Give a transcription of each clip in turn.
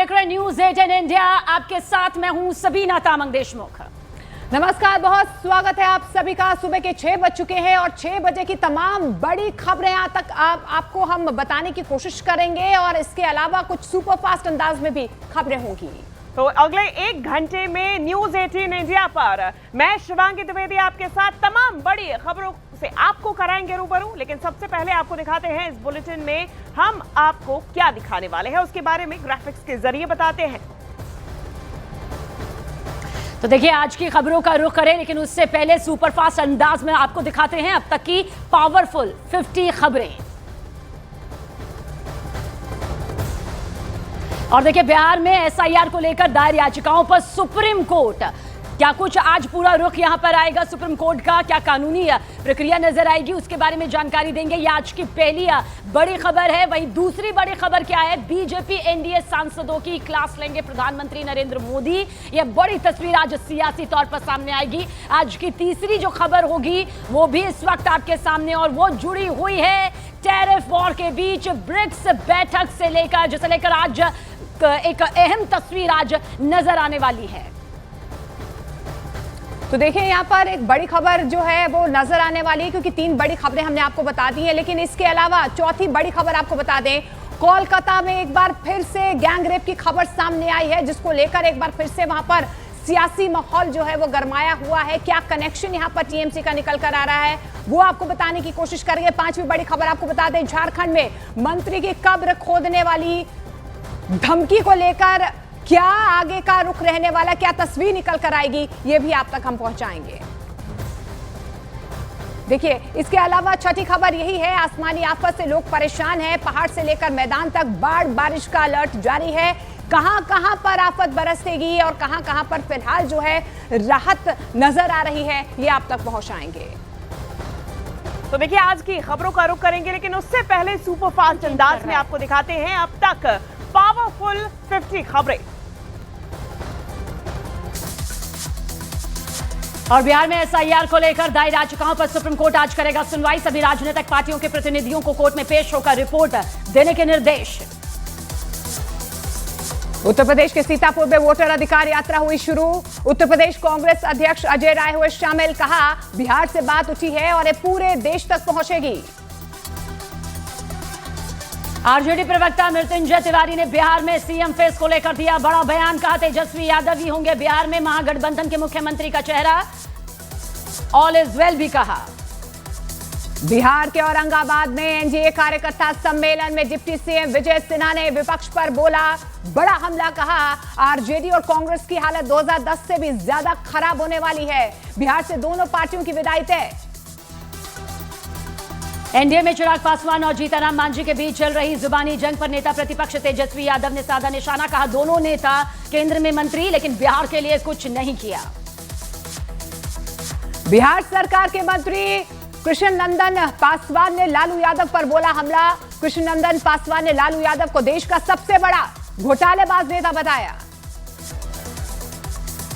देख रहे हैं न्यूज 18 इंडिया। आपके साथ मैं हूं सबीना तामंग देशमुख। नमस्कार, बहुत स्वागत है आप सभी का। सुबह के 6 बज चुके हैं और 6 बजे की तमाम बड़ी खबरें यहाँ तक आपको हम बताने की कोशिश करेंगे और इसके अलावा कुछ सुपरफास्ट अंदाज में भी खबरें होंगी। तो अगले 1 घंटे में न्यूज 18 इंडिया पर मैं शिवांगी द्विवेदी आपके साथ तमाम बड़ी खबरों से आपको कराएंगे रूबरू। लेकिन सबसे पहले आपको दिखाते हैं इस बुलेटिन में हम आपको क्या दिखाने वाले हैं, उसके बारे में ग्राफिक्स के जरिए बताते हैं। तो देखिए आज की खबरों का रुख करें, लेकिन उससे पहले सुपरफास्ट अंदाज में आपको दिखाते हैं अब तक की पावरफुल 50 खबरें। और देखिए बिहार में एसआईआर को लेकर दायर याचिकाओं पर सुप्रीम कोर्ट, क्या कुछ आज पूरा रुख यहां पर आएगा सुप्रीम कोर्ट का, क्या कानूनी प्रक्रिया नजर आएगी, उसके बारे में जानकारी देंगे। ये आज की पहली बड़ी खबर है। वहीं दूसरी बड़ी खबर क्या है, बीजेपी एनडीए सांसदों की क्लास लेंगे प्रधानमंत्री नरेंद्र मोदी। यह बड़ी तस्वीर आज सियासी तौर पर सामने आएगी। आज की तीसरी जो खबर होगी वो भी इस वक्त आपके सामने, और वो जुड़ी हुई है टैरिफ वॉर के बीच ब्रिक्स बैठक से लेकर, जिसे लेकर आज एक अहम तस्वीर आज नजर आने वाली है। तो देखिए यहाँ पर एक बड़ी खबर जो है वो नजर आने वाली है, क्योंकि 3 बड़ी खबरें हमने आपको बता दी हैं। लेकिन इसके अलावा चौथी बड़ी खबर आपको बता दें, कोलकाता में एक बार फिर से गैंगरेप की खबर सामने आई है, जिसको लेकर एक बार फिर से वहां पर सियासी माहौल जो है वो गरमाया हुआ है। क्या कनेक्शन यहाँ पर टीएमसी का निकल कर आ रहा है वो आपको बताने की कोशिश करेंगे। 5वीं बड़ी खबर आपको बता दें, झारखंड में मंत्री की कब्र खोदने वाली धमकी को लेकर क्या आगे का रुख रहने वाला, क्या तस्वीर निकल कर आएगी, ये भी आप तक हम पहुंचाएंगे। देखिए इसके अलावा छठी खबर यही है, आसमानी आफत से लोग परेशान हैं। पहाड़ से लेकर मैदान तक बाढ़ बारिश का अलर्ट जारी है। कहां कहां पर आफत बरसेगी और कहां कहां पर फिलहाल जो है राहत नजर आ रही है, ये आप तक पहुंचाएंगे। तो देखिए आज की खबरों का रुख करेंगे, लेकिन उससे पहले सुपरफास्ट अंदाज में आपको दिखाते हैं अब तक पावरफुल 50 खबरें। और बिहार में एसआईआर को लेकर दायर याचिकाओं पर सुप्रीम कोर्ट आज करेगा सुनवाई। सभी राजनीतिक पार्टियों के प्रतिनिधियों को कोर्ट में पेश होकर रिपोर्ट देने के निर्देश। उत्तर प्रदेश के सीतापुर में वोटर अधिकार यात्रा हुई शुरू। उत्तर प्रदेश कांग्रेस अध्यक्ष अजय राय हुए शामिल। कहा बिहार से बात उठी है और ये पूरे देश तक पहुंचेगी। आरजेडी प्रवक्ता मृत्युंजय तिवारी ने बिहार में सीएम फेस को लेकर दिया बड़ा बयान। कहा तेजस्वी यादव ही होंगे बिहार में महागठबंधन के मुख्यमंत्री का चेहरा। ऑल इज वेल भी कहा। बिहार के औरंगाबाद में एनडीए कार्यकर्ता सम्मेलन में डिप्टी सीएम विजय सिन्हा ने विपक्ष पर बोला बड़ा हमला। कहा आरजेडी और कांग्रेस की हालत 2010 से भी ज्यादा खराब होने वाली है। बिहार से दोनों पार्टियों की विदाई तय। एनडीए में चिराग पासवान और जीतनराम मांझी के बीच चल रही जुबानी जंग पर नेता प्रतिपक्ष तेजस्वी यादव ने साधा निशाना। कहा दोनों नेता केंद्र में मंत्री, लेकिन बिहार के लिए कुछ नहीं किया। बिहार सरकार के मंत्री कृष्ण नंदन पासवान ने लालू यादव पर बोला हमला। कृष्ण नंदन पासवान ने लालू यादव को देश का सबसे बड़ा घोटालेबाज नेता बताया।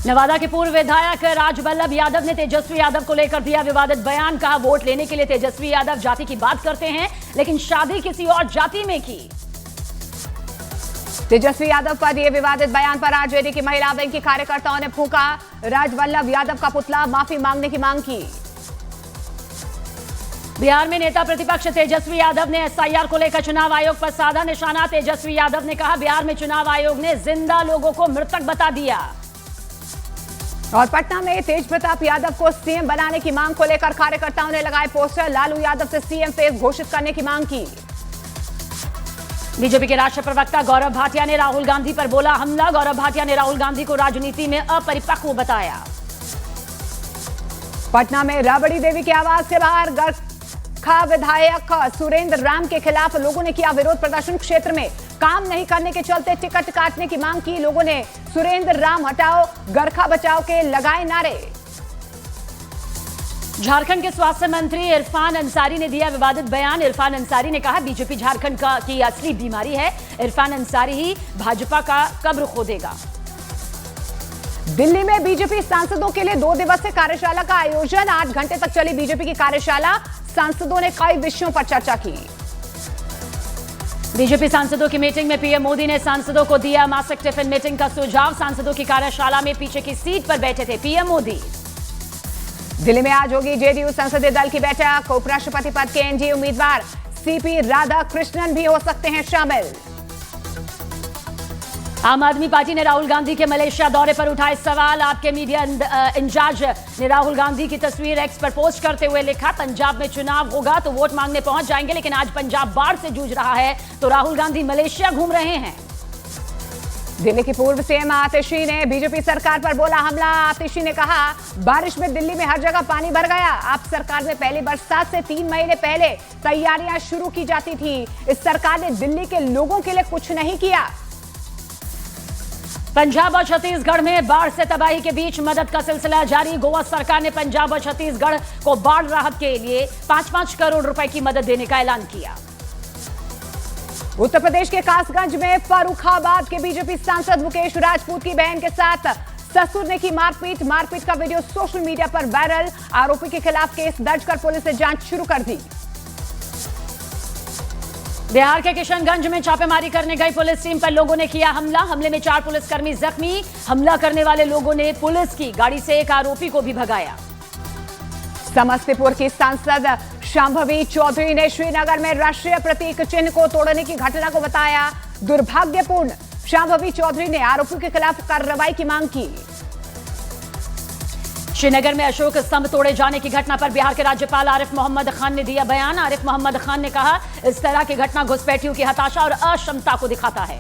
नवादा के पूर्व विधायक राजवल्लभ यादव ने तेजस्वी यादव को लेकर दिया विवादित बयान। कहा वोट लेने के लिए तेजस्वी यादव जाति की बात करते हैं, लेकिन शादी किसी और जाति में की। तेजस्वी यादव पर दिए विवादित बयान पर आरजेडी की महिला विंग के कार्यकर्ताओं ने फूंका। राजवल्लभ यादव का पुतला माफी मांगने की मांग की। बिहार में नेता प्रतिपक्ष तेजस्वी यादव ने एसआईआर को लेकर चुनाव आयोग पर साधा निशाना। तेजस्वी यादव ने कहा बिहार में चुनाव आयोग ने जिंदा लोगों को मृतक बता दिया। और पटना में तेज प्रताप यादव को सीएम बनाने की मांग को लेकर कार्यकर्ताओं ने लगाए पोस्टर। लालू यादव से सीएम फेस घोषित करने की मांग की। बीजेपी के राष्ट्रीय प्रवक्ता गौरव भाटिया ने राहुल गांधी पर बोला हमला। गौरव भाटिया ने राहुल गांधी को राजनीति में अपरिपक्व बताया। पटना में राबड़ी देवी की आवाज के बाहर गरखा विधायक सुरेंद्र राम के खिलाफ लोगों ने किया विरोध प्रदर्शन। क्षेत्र में काम नहीं करने के चलते टिकट काटने की मांग की। लोगों ने सुरेंद्र राम हटाओ गरखा बचाओ के लगाए नारे। झारखंड के स्वास्थ्य मंत्री इरफान अंसारी ने दिया विवादित बयान। इरफान अंसारी ने कहा बीजेपी झारखंड की असली बीमारी है। इरफान अंसारी ही भाजपा का कब्र खोदेगा। दिल्ली में बीजेपी सांसदों के लिए 2 दिवसीय कार्यशाला का आयोजन। 8 घंटे तक चली बीजेपी की कार्यशाला। सांसदों ने कई विषयों पर चर्चा की। बीजेपी सांसदों की मीटिंग में पीएम मोदी ने सांसदों को दिया मासिक टिफिन मीटिंग का सुझाव। सांसदों की कार्यशाला में पीछे की सीट पर बैठे थे पीएम मोदी। दिल्ली में आज होगी जेडीयू संसदीय दल की बैठक। उपराष्ट्रपति पद के एनडीए उम्मीदवार सीपी राधाकृष्णन भी हो सकते हैं शामिल। आम आदमी पार्टी ने राहुल गांधी के मलेशिया दौरे पर उठाए सवाल। आपके मीडिया इंचार्ज ने राहुल गांधी की तस्वीर एक्स पर पोस्ट करते हुए लिखा, पंजाब में चुनाव होगा तो वोट मांगने पहुंच जाएंगे, लेकिन आज पंजाब बाढ़ से जूझ रहा है तो राहुल गांधी मलेशिया घूम रहे हैं। दिल्ली की पूर्व सीएम आतिशी ने बीजेपी सरकार पर बोला हमला। आतिशी ने कहा, बारिश में दिल्ली में हर जगह पानी भर गया। आप सरकार में पहली बरसात से 3 महीने पहले तैयारियां शुरू की जाती थी। इस सरकार ने दिल्ली के लोगों के लिए कुछ नहीं किया। पंजाब और छत्तीसगढ़ में बाढ़ से तबाही के बीच मदद का सिलसिला जारी। गोवा सरकार ने पंजाब और छत्तीसगढ़ को बाढ़ राहत के लिए 5-5 करोड़ रुपए की मदद देने का ऐलान किया। उत्तर प्रदेश के कासगंज में फर्रुखाबाद के बीजेपी सांसद मुकेश राजपूत की बहन के साथ ससुर ने की मारपीट। मारपीट का वीडियो सोशल मीडिया पर वायरल। आरोपी के खिलाफ केस दर्ज कर पुलिस ने जांच शुरू कर दी। बिहार के किशनगंज में छापेमारी करने गई पुलिस टीम पर लोगों ने किया हमला। हमले में 4 पुलिसकर्मी जख्मी। हमला करने वाले लोगों ने पुलिस की गाड़ी से एक आरोपी को भी भगाया। समस्तीपुर की सांसद शांभवी चौधरी ने श्रीनगर में राष्ट्रीय प्रतीक चिन्ह को तोड़ने की घटना को बताया दुर्भाग्यपूर्ण। शांभवी चौधरी ने आरोपियों के खिलाफ कार्रवाई की मांग की। श्रीनगर में अशोक स्तंभ तोड़े जाने की घटना पर बिहार के राज्यपाल आरिफ मोहम्मद खान ने दिया बयान। आरिफ मोहम्मद खान ने कहा, इस तरह की घटना घुसपैठियों की हताशा और अक्षमता को दिखाता है।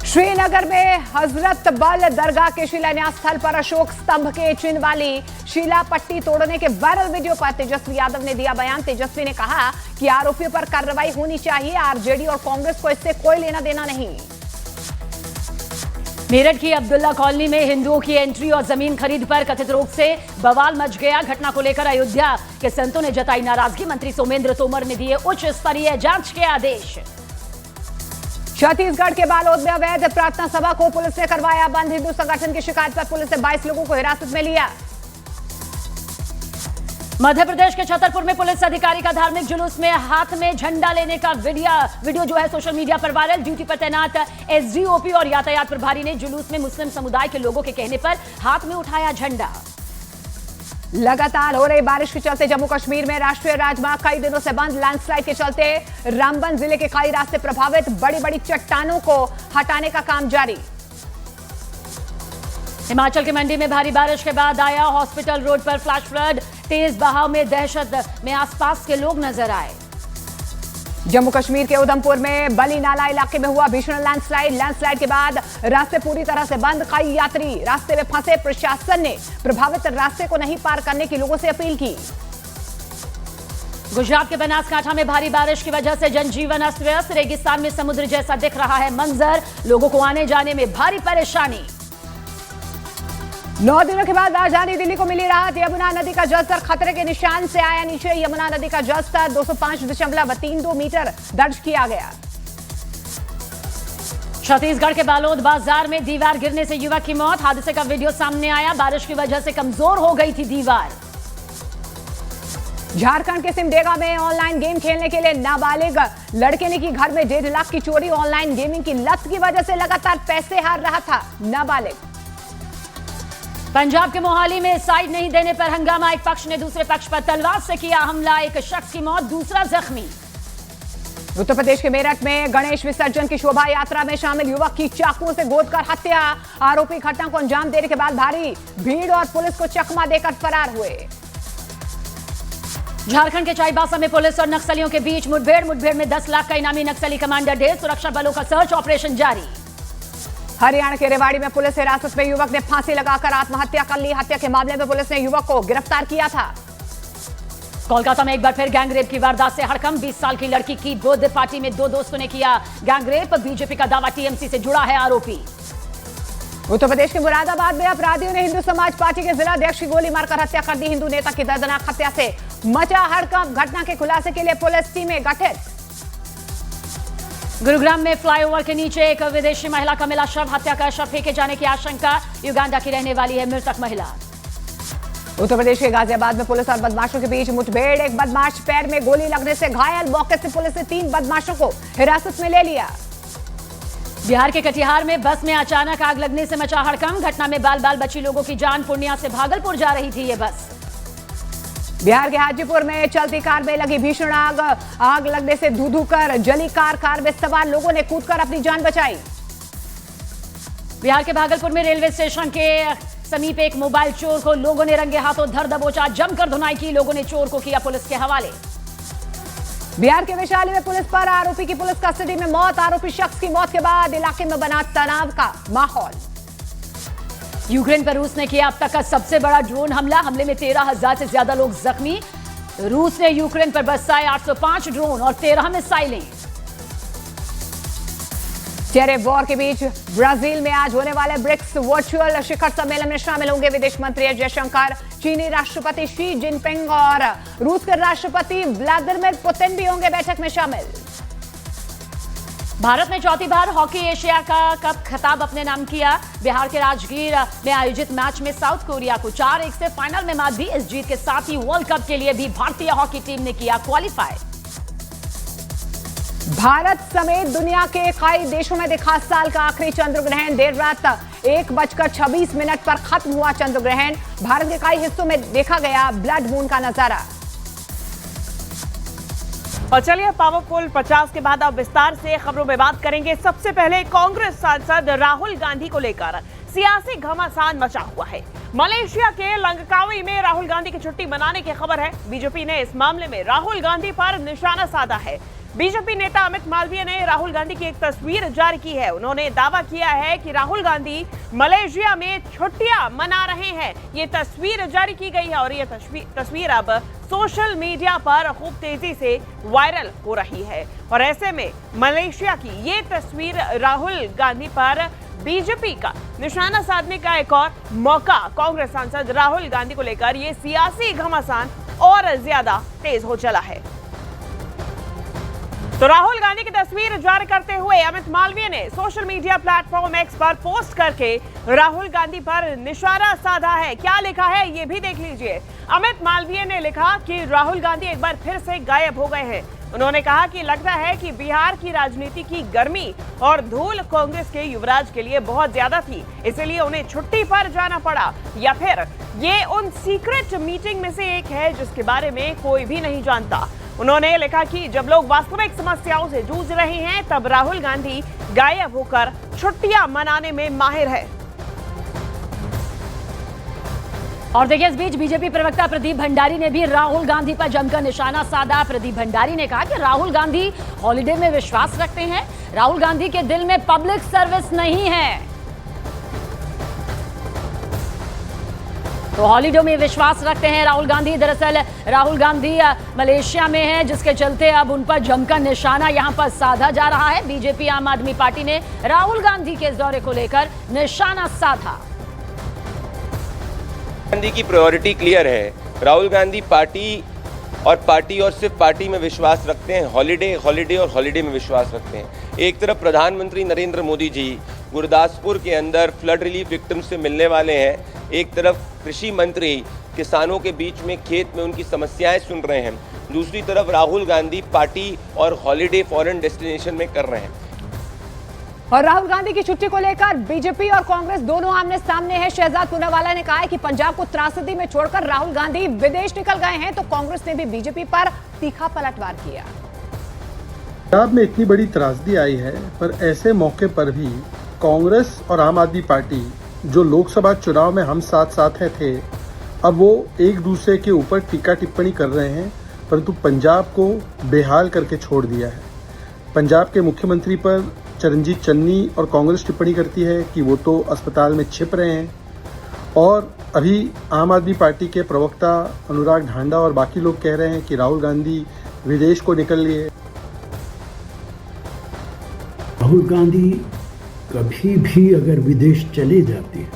श्रीनगर में हजरत बल दरगाह के शिलान्यास स्थल पर अशोक स्तंभ के चिन्ह वाली शिला पट्टी तोड़ने के वायरल वीडियो पर तेजस्वी यादव ने दिया बयान। तेजस्वी ने कहा कि आरोपियों पर कार्रवाई होनी चाहिए। आरजेडी और कांग्रेस को इससे कोई लेना देना नहीं। मेरठ की अब्दुल्ला कॉलोनी में हिंदुओं की एंट्री और जमीन खरीद पर कथित रूप से बवाल मच गया। घटना को लेकर अयोध्या के संतों ने जताई नाराजगी। मंत्री सोमेंद्र तोमर ने दिए उच्च स्तरीय जांच के आदेश। छत्तीसगढ़ के बालोद में अवैध प्रार्थना सभा को पुलिस ने करवाया बंद। हिंदू संगठन की शिकायत पर पुलिस ने 22 लोगों को हिरासत में लिया। मध्य प्रदेश के छतरपुर में पुलिस अधिकारी का धार्मिक जुलूस में हाथ में झंडा लेने का वीडियो जो है सोशल मीडिया पर वायरल। ड्यूटी पर तैनात एसडीओपी और यातायात प्रभारी ने जुलूस में मुस्लिम समुदाय के लोगों के कहने पर हाथ में उठाया झंडा। लगातार हो रही बारिश के चलते जम्मू कश्मीर में राष्ट्रीय राजमार्ग कई दिनों से बंद। लैंडस्लाइड के चलते रामबन जिले के कई रास्ते प्रभावित। बड़ी बड़ी चट्टानों को हटाने का काम जारी। हिमाचल के मंडी में भारी बारिश के बाद आया हॉस्पिटल रोड पर फ्लैश फ्लड। तेज बहाव में दहशत में आसपास के लोग नजर आए। जम्मू कश्मीर के उधमपुर में बली नाला इलाके में हुआ भीषण लैंडस्लाइड। लैंडस्लाइड के बाद रास्ते पूरी तरह से बंद। कई यात्री रास्ते में फंसे। प्रशासन ने प्रभावित रास्ते को नहीं पार करने की लोगों से अपील की। गुजरात के बनासकांठा में भारी बारिश की वजह से जनजीवन अस्त व्यस्त। रेगिस्तान में समुद्र जैसा दिख रहा है मंजर। लोगों को आने जाने में भारी परेशानी। 9 दिनों के बाद राजधानी दिल्ली को मिली राहत। यमुना नदी का जलस्तर खतरे के निशान से आया नीचे। यमुना नदी का जलस्तर 205.32 मीटर दर्ज किया गया। छत्तीसगढ़ के बालोद बाजार में दीवार गिरने से युवक की मौत। हादसे का वीडियो सामने आया। बारिश की वजह से कमजोर हो गई थी दीवार। झारखंड के सिमडेगा में ऑनलाइन गेम खेलने के लिए नाबालिग लड़के ने की घर में 1.5 लाख की चोरी। ऑनलाइन गेमिंग की लत की वजह से लगातार पैसे हार रहा था नाबालिग। पंजाब के मोहाली में साइड नहीं देने पर हंगामा। एक पक्ष ने दूसरे पक्ष पर तलवार से किया हमला। एक शख्स की मौत, दूसरा जख्मी। उत्तर प्रदेश के मेरठ में गणेश विसर्जन की शोभा यात्रा में शामिल युवक की चाकुओं से गोदकर हत्या। आरोपी घटना को अंजाम देने के बाद भारी भीड़ और पुलिस को चकमा देकर फरार हुए। झारखंड के चाईबासा में पुलिस और नक्सलियों के बीच मुठभेड़ में 10 लाख का इनामी नक्सली कमांडर ढेर। सुरक्षा बलों का सर्च ऑपरेशन जारी। हरियाणा के रेवाड़ी में पुलिस हिरासत में युवक ने फांसी लगाकर आत्महत्या कर ली। हत्या के मामले में पुलिस ने युवक को गिरफ्तार किया था। कोलकाता में एक बार फिर गैंगरेप की वारदात से हड़कंप। 20 साल की लड़की की बर्थडे पार्टी में 2 दोस्तों ने किया गैंगरेप। बीजेपी का दावा टीएमसी से जुड़ा है आरोपी। उत्तर प्रदेश के मुरादाबाद में अपराधियों ने हिंदू समाज पार्टी के जिलाध्यक्ष की गोली मारकर हत्या कर दी। हिंदू नेता की दर्दनाक हत्या से मचा हड़कंप। घटना के खुलासे के लिए पुलिस टीमें गठित। गुरुग्राम में फ्लाईओवर के नीचे एक विदेशी महिला का मिला शव। हत्या का शव फेंके जाने की आशंका। युगांडा की रहने वाली है मृतक महिला। उत्तर प्रदेश के गाजियाबाद में पुलिस और बदमाशों के बीच मुठभेड़। एक बदमाश पैर में गोली लगने से घायल। मौके से पुलिस ने 3 बदमाशों को हिरासत में ले लिया। बिहार के कटिहार में बस में अचानक आग लगने से मचा हड़कंप। घटना में बाल बाल बची लोगों की जान। पूर्णिया से भागलपुर जा रही थी ये बस। बिहार के हाजीपुर में चलती कार में लगी भीषण आग। आग लगने से धू-धू कर जली कार में सवार लोगों ने कूदकर अपनी जान बचाई। बिहार के भागलपुर में रेलवे स्टेशन के समीप एक मोबाइल चोर को लोगों ने रंगे हाथों धर दबोचा। जमकर धुनाई की। लोगों ने चोर को किया पुलिस के हवाले। बिहार के वैशाली में पुलिस पर आरोपी की पुलिस कस्टडी में मौत। आरोपी शख्स की मौत के बाद इलाके में बना तनाव का माहौल। यूक्रेन पर रूस ने किया अब तक का सबसे बड़ा ड्रोन हमला। हमले में 13,000 से ज्यादा लोग जख्मी। रूस ने यूक्रेन पर बरसाए 805 ड्रोन और 13 मिसाइलें। टेरर वॉर के बीच ब्राजील में आज होने वाले ब्रिक्स वर्चुअल शिखर सम्मेलन में शामिल होंगे विदेश मंत्री एस जयशंकर, चीनी राष्ट्रपति शी जिनपिंग और रूस के राष्ट्रपति व्लादिमीर पुतिन भी होंगे बैठक में शामिल। भारत ने चौथी बार हॉकी एशिया का कप खिताब अपने नाम किया। बिहार के राजगीर में आयोजित मैच में साउथ कोरिया को 4-1 से फाइनल में मात दी। इस जीत के साथ ही वर्ल्ड कप के लिए भी भारतीय हॉकी टीम ने किया क्वालिफाई। भारत समेत दुनिया के कई देशों में दिखा साल का आखिरी चंद्र ग्रहण। देर रात 1:26 पर खत्म हुआ चंद्र ग्रहण। भारत के कई हिस्सों में देखा गया ब्लड मून का नजारा। और चलिए पावरफुल 50 के बाद अब विस्तार से खबरों में बात करेंगे। सबसे पहले कांग्रेस सांसद राहुल गांधी को लेकर सियासी घमासान मचा हुआ है। मलेशिया के लंकावी में राहुल गांधी की छुट्टी मनाने की खबर है। बीजेपी ने इस मामले में राहुल गांधी पर निशाना साधा है। बीजेपी नेता अमित मालवीय ने राहुल गांधी की एक तस्वीर जारी की है। उन्होंने दावा किया है कि राहुल गांधी मलेशिया में छुट्टियां मना रहे हैं। ये तस्वीर जारी की गई है और ये तस्वीर अब सोशल मीडिया पर खूब तेजी से वायरल हो रही है। और ऐसे में मलेशिया की ये तस्वीर राहुल गांधी पर बीजेपी का निशाना साधने का एक और मौका। कांग्रेस सांसद राहुल गांधी को लेकर ये सियासी घमासान और ज्यादा तेज हो चला है। तो राहुल गांधी की तस्वीर जारी करते हुए अमित मालवीय ने सोशल मीडिया प्लेटफॉर्म एक्स पर पोस्ट करके राहुल गांधी पर निशाना साधा है। क्या लिखा है ये भी देख लीजिए। अमित मालवीय ने लिखा कि राहुल गांधी एक बार फिर से गायब हो गए हैं। उन्होंने कहा कि लगता है कि बिहार की राजनीति की गर्मी और धूल कांग्रेस के युवराज के लिए बहुत ज्यादा थी, इसलिए उन्हें छुट्टी पर जाना पड़ा, या फिर ये उन सीक्रेट मीटिंग में से एक है जिसके बारे में कोई भी नहीं जानता। उन्होंने लिखा कि जब लोग वास्तविक समस्याओं से जूझ रहे हैं तब राहुल गांधी गायब होकर छुट्टियां मनाने में माहिर है। और देखिए इस बीच बीजेपी प्रवक्ता प्रदीप भंडारी ने भी राहुल गांधी पर जमकर निशाना साधा। प्रदीप भंडारी ने कहा कि राहुल गांधी हॉलिडे में विश्वास रखते हैं। राहुल गांधी के दिल में पब्लिक सर्विस नहीं है, तो हॉलिडे में विश्वास रखते हैं राहुल गांधी। दरअसल राहुल गांधी मलेशिया में हैं, जिसके चलते अब उन पर जमकर निशाना यहां पर साधा जा रहा है। बीजेपी आम आदमी पार्टी ने राहुल गांधी के इस दौरे को लेकर निशाना साधा। गांधी की प्रायोरिटी क्लियर है। राहुल गांधी पार्टी और सिर्फ पार्टी में विश्वास रखते हैं। हॉलिडे में विश्वास रखते हैं। एक तरफ प्रधानमंत्री नरेंद्र मोदी जी गुरदासपुर के अंदर फ्लड रिलीफ विक्टिम से मिलने वाले हैं। एक तरफ कृषि मंत्री किसानों के बीच में खेत में उनकी समस्याएं सुन रहे हैं। दूसरी तरफ राहुल गांधी पार्टी और हॉलिडे फॉरेन डेस्टिनेशन में कर रहे हैं। और राहुल गांधी की छुट्टी को लेकर बीजेपी और कांग्रेस दोनों आमने सामने हैं। शहजाद पूनावाला ने कहा है कि पंजाब को त्रासदी में छोड़कर राहुल गांधी विदेश निकल गए हैं, तो कांग्रेस ने भी बीजेपी पर तीखा पलटवार किया। पंजाब में इतनी बड़ी त्रासदी आई है, पर ऐसे मौके पर भी कांग्रेस और आम आदमी पार्टी जो लोकसभा चुनाव में हम साथ थे, अब वो एक दूसरे के ऊपर टीका टिप्पणी कर रहे हैं, परंतु पंजाब को बेहाल करके छोड़ दिया है। पंजाब के मुख्यमंत्री पर चरणजीत चन्नी और कांग्रेस टिप्पणी करती है कि वो तो अस्पताल में छिप रहे हैं, और अभी आम आदमी पार्टी के प्रवक्ता अनुराग ढांडा और बाकी लोग कह रहे हैं कि राहुल गांधी विदेश को निकल लिए। राहुल गांधी कभी भी अगर विदेश चले जाते हैं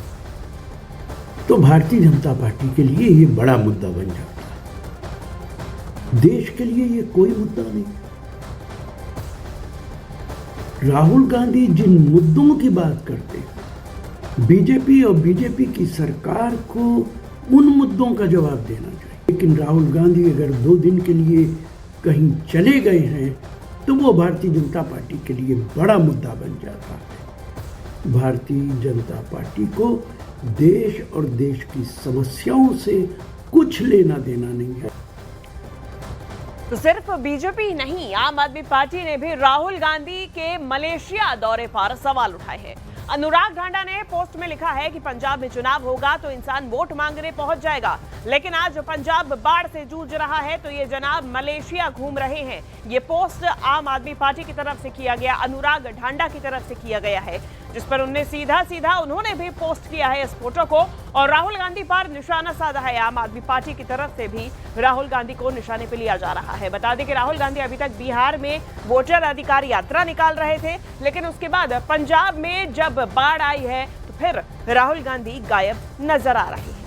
तो भारतीय जनता पार्टी के लिए ये बड़ा मुद्दा बन जाता है। देश के लिए ये कोई मुद्दा नहीं। राहुल गांधी जिन मुद्दों की बात करते हैं, बीजेपी और बीजेपी की सरकार को उन मुद्दों का जवाब देना चाहिए। लेकिन राहुल गांधी अगर 2 दिन के लिए कहीं चले गए हैं तो वो भारतीय जनता पार्टी के लिए बड़ा मुद्दा बन जाता है। भारतीय जनता पार्टी को देश और देश की समस्याओं से कुछ लेना देना नहीं है। तो सिर्फ बीजेपी ही नहीं, आम आदमी पार्टी ने भी राहुल गांधी के मलेशिया दौरे पर सवाल उठाए हैं। अनुराग ढांडा ने पोस्ट में लिखा है कि पंजाब में चुनाव होगा तो इंसान वोट मांगने पहुंच जाएगा, लेकिन आज पंजाब बाढ़ से जूझ रहा है तो ये जनाब मलेशिया घूम रहे हैं। ये पोस्ट आम आदमी पार्टी की तरफ से किया गया, अनुराग ढांडा की तरफ से किया गया है, जिस पर उन्हें सीधा उन्होंने भी पोस्ट किया है इस फोटो को और राहुल गांधी पर निशाना साधा है। आम आदमी पार्टी की तरफ से भी राहुल गांधी को निशाने पर लिया जा रहा है। बता दें कि राहुल गांधी अभी तक बिहार में वोटर अधिकार यात्रा निकाल रहे थे, लेकिन उसके बाद पंजाब में जब बाढ़ आई है तो फिर राहुल गांधी गायब नजर आ रहे हैं।